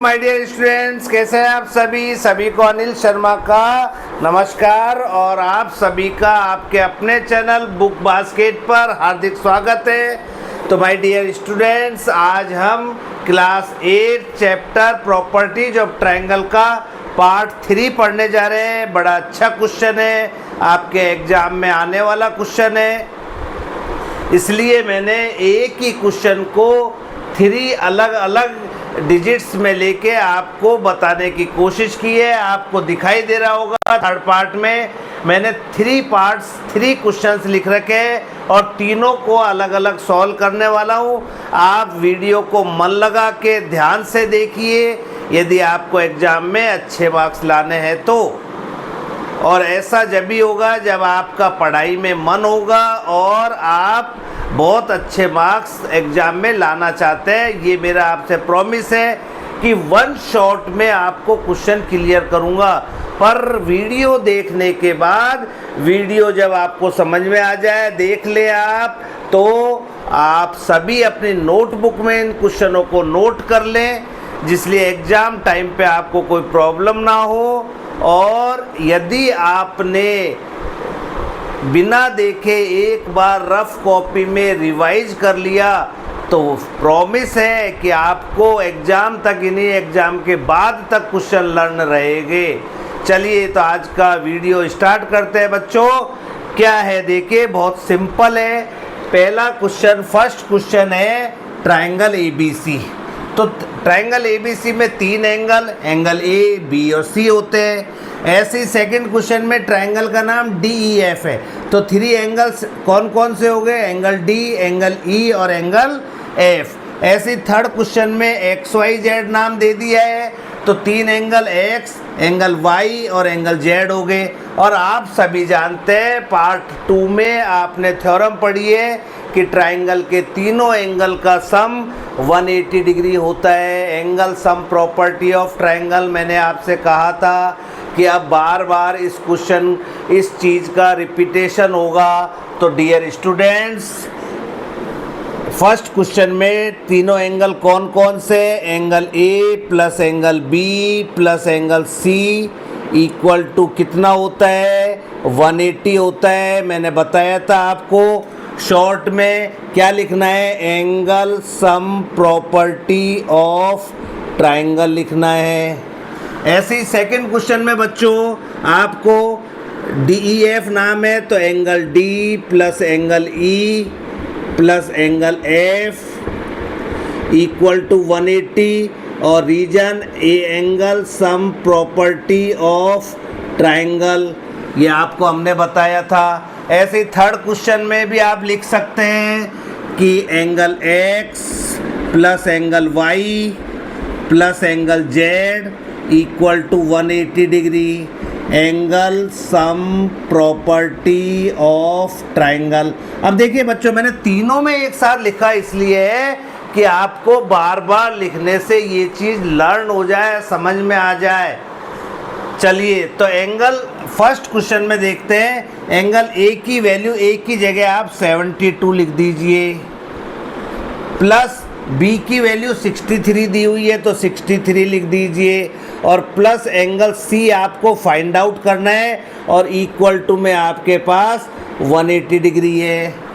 My dear students, कैसे हैं आप सभी को अनिल शर्मा का नमस्कार और आप सभी का आपके अपने चैनल बुक बास्केट पर हार्दिक स्वागत है। तो माय डियर स्टूडेंट्स, आज हम class 8 chapter properties of triangle का पार्ट 3 पढ़ने जा रहे हैं। बड़ा अच्छा क्वेश्चन है, आपके एग्जाम में आने वाला क्वेश्चन है, इसलिए मैंने एक ही क्वेश्चन को 3 अलग अलग डिजिट्स में लेके आपको बताने की कोशिश की है। आपको दिखाई दे रहा होगा थर्ड पार्ट में मैंने 3 पार्ट्स 3 क्वेश्चंस लिख रखे हैं और तीनों को अलग अलग सॉल्व करने वाला हूँ। आप वीडियो को मन लगा के ध्यान से देखिए यदि आपको एग्जाम में अच्छे मार्क्स लाने हैं तो। और ऐसा जब भी होगा जब आपका पढ़ाई में मन होगा और आप बहुत अच्छे मार्क्स एग्ज़ाम में लाना चाहते हैं। ये मेरा आपसे प्रॉमिस है कि 1 शॉट में आपको क्वेश्चन क्लियर करूँगा। पर वीडियो देखने के बाद, वीडियो जब आपको समझ में आ जाए, देख ले आप, तो आप सभी अपनी नोटबुक में इन क्वेश्चनों को नोट कर लें, जिसलिए एग्ज़ाम टाइम पे आपको कोई प्रॉब्लम ना हो। और यदि आपने बिना देखे एक बार रफ कॉपी में रिवाइज कर लिया तो प्रॉमिस है कि आपको एग्ज़ाम तक, इन्हीं एग्ज़ाम के बाद तक क्वेश्चन लर्न रहेंगे। चलिए तो आज का वीडियो स्टार्ट करते हैं बच्चों। क्या है देखिए, बहुत सिंपल है। पहला क्वेश्चन, फर्स्ट क्वेश्चन है ट्रायंगल एबीसी। तो ट्रायंगल एबीसी में 3 एंगल ए, बी और सी होते हैं। ऐसे ही सेकंड क्वेश्चन में ट्रायंगल का नाम DEF है। तो 3 एंगल्स कौन कौन से हो गए? एंगल D, एंगल E और एंगल F। ऐसे ही थर्ड क्वेश्चन में XYZ नाम दे दिया है, तो 3 एंगल X, एंगल Y और एंगल Z हो गए। और आप सभी जानते हैं पार्ट 2 में आपने थ्योरम पढ़ी है कि ट्रायंगल के तीनों एंगल का सम 180 डिग्री होता है। Angle sum property of triangle मैंने आपसे कहा था कि अब बार बार इस क्वेश्चन, इस चीज़ का रिपीटेशन होगा। तो डियर स्टूडेंट्स, फर्स्ट क्वेश्चन में तीनों एंगल कौन कौन से? Angle A plus angle B plus angle C equal to कितना होता है? 180 होता है। मैंने बताया था आपको शॉर्ट में क्या लिखना है, angle sum property of triangle लिखना है। ऐसे ही सेकंड क्वेश्चन में बच्चों आपको DEF नाम है, तो angle D plus angle E plus angle F equal to 180 और reason a angle sum property of triangle, ये आपको हमने बताया था। ऐसे ही थर्ड क्वेश्चन में भी आप लिख सकते हैं कि angle X plus angle Y plus angle Z equal to 180 degree, angle sum property of triangle. अब देखिए बच्चों, मैंने तीनों में एक साथ लिखा इसलिए है कि आपको बार बार लिखने से ये चीज़ लर्न हो जाए, समझ में आ जाए। चलिए तो एंगल फर्स्ट क्वेश्चन में देखते हैं। एंगल A की वैल्यू, A की जगह आप 72 लिख दीजिए, प्लस B की वैल्यू 63 दी हुई है तो 63 लिख दीजिए, और प्लस एंगल C आपको फाइंड आउट करना है और इक्वल टू में आपके पास 180 डिग्री है।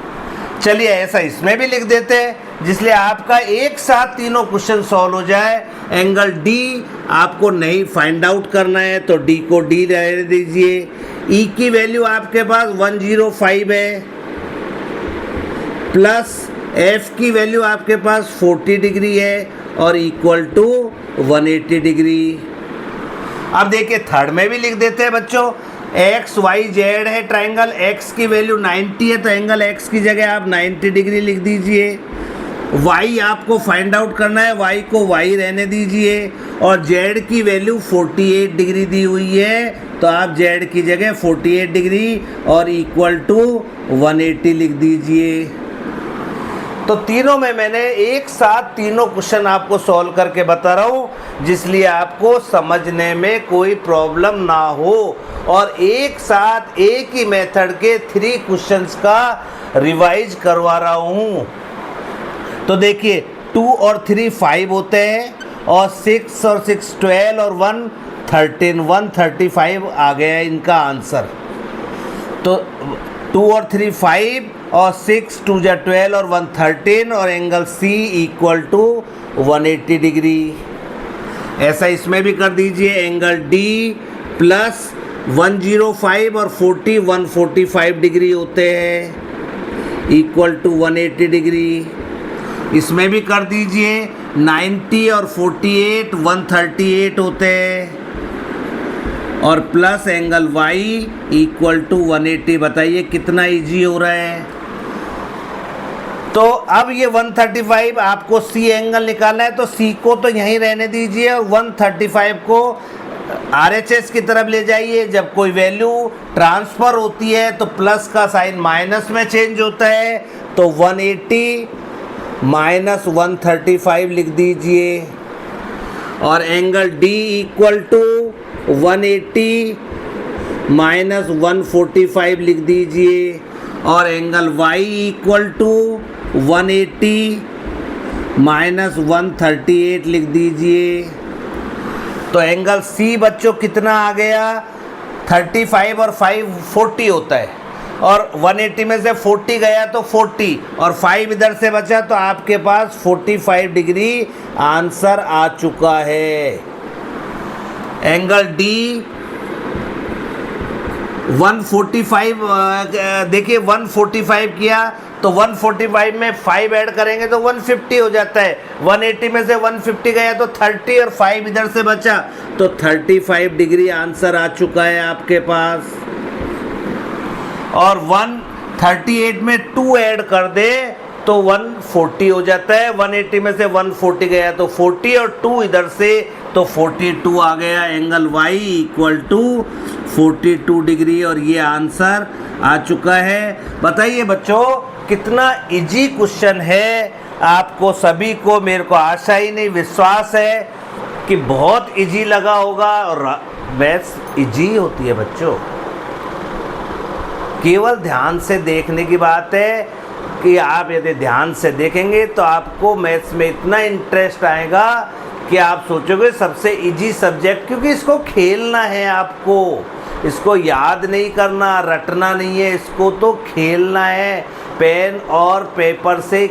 चलिए ऐसा इसमें भी लिख देते हैं, जिसलिए आपका एक साथ तीनों क्वेश्चन सॉल्व हो जाए। एंगल D आपको नहीं फाइंड आउट करना है तो D को D रहने दीजिए। E की वैल्यू आपके पास 105 है, प्लस F की वैल्यू आपके पास 40 डिग्री है और इक्वल टू 180 डिग्री। अब देखिए थर्ड में भी लिख देते हैं बच्चों। XYZ है ट्रायंगल, X की वैल्यू 90 है तो एंगल X की जगह आप 90 डिग्री लिख दीजिए। Y आपको फाइंड आउट करना है, Y को Y रहने दीजिए, और Z की वैल्यू 48 डिग्री दी हुई है तो आप Z की जगह 48 डिग्री और इक्वल टू 180 लिख दीजिए। तो तीनों में मैंने एक साथ तीनों क्वेश्चन आपको सॉल्व करके बता रहा हूँ, जिसलिए आपको समझने में कोई प्रॉब्लम ना हो। और एक साथ एक ही मेथड के 3 क्वेश्चंस का रिवाइज करवा रहा हूँ। तो देखिए 2 और 3 5 होते हैं, और 6 और 6 12 और 1 13 135 आ गया इनका आंसर। तो 2 और 3 5 और 6 2 जा 12 और 1 13 और angle C equal to 180 degree. ऐसा इसमें भी कर दीजिए, एंगल डी प्लस 105 और 40 145 डिग्री होते हैं इक्वल टू 180 डिग्री। इसमें भी कर दीजिए 90 और 48 138 होते हैं और plus angle y equal to 180। बताइए कितना इजी हो रहा है। तो अब ये 135 आपको C एंगल निकालना है, तो C को तो यहीं रहने दीजिए और 135 को RHS की तरफ ले जाइए। जब कोई वैल्यू ट्रांसफ़र होती है तो प्लस का साइन माइनस में चेंज होता है, तो 180 माइनस 135 लिख दीजिए और angle D equal to 180 minus 145 लिख दीजिए और angle y equal to 180 minus 138 लिख दीजिए। तो एंगल C बच्चों कितना आ गया, 35 और 5 40 होता है और 180 में से 40 गया तो 40 और 5 इधर से बचा, तो आपके पास 45 डिग्री आंसर आ चुका है। एंगल D 145 देखिए 145 किया तो 145 में 5 ऐड करेंगे तो 150 हो जाता है। 180 में से 150 गया तो 30 और 5 इधर से बचा, तो 35 डिग्री आंसर आ चुका है आपके पास। और 138 में 2 ऐड कर दे तो 140 हो जाता है। 180 में से 140 गया तो 40 और 2 इधर से तो 42 आ गया। Angle y equal to 42 degree और ये आंसर आ चुका है। बताइए बच्चों कितना इजी क्वेश्चन है, आपको सभी को, मेरे को आशा ही नहीं विश्वास है कि बहुत इजी लगा होगा। और मैथ्स इजी होती है बच्चों, केवल ध्यान से देखने की बात है कि आप यदि ध्यान से देखेंगे तो आपको मैथ्स में इतना इंटरेस्ट आएगा कि आप सोचोगे सबसे इजी सब्जेक्ट, क्योंकि इसको खेलना है आपको, इसको याद नहीं करना, रटना नहीं है, इसको तो खेलना है पेन और पेपर से।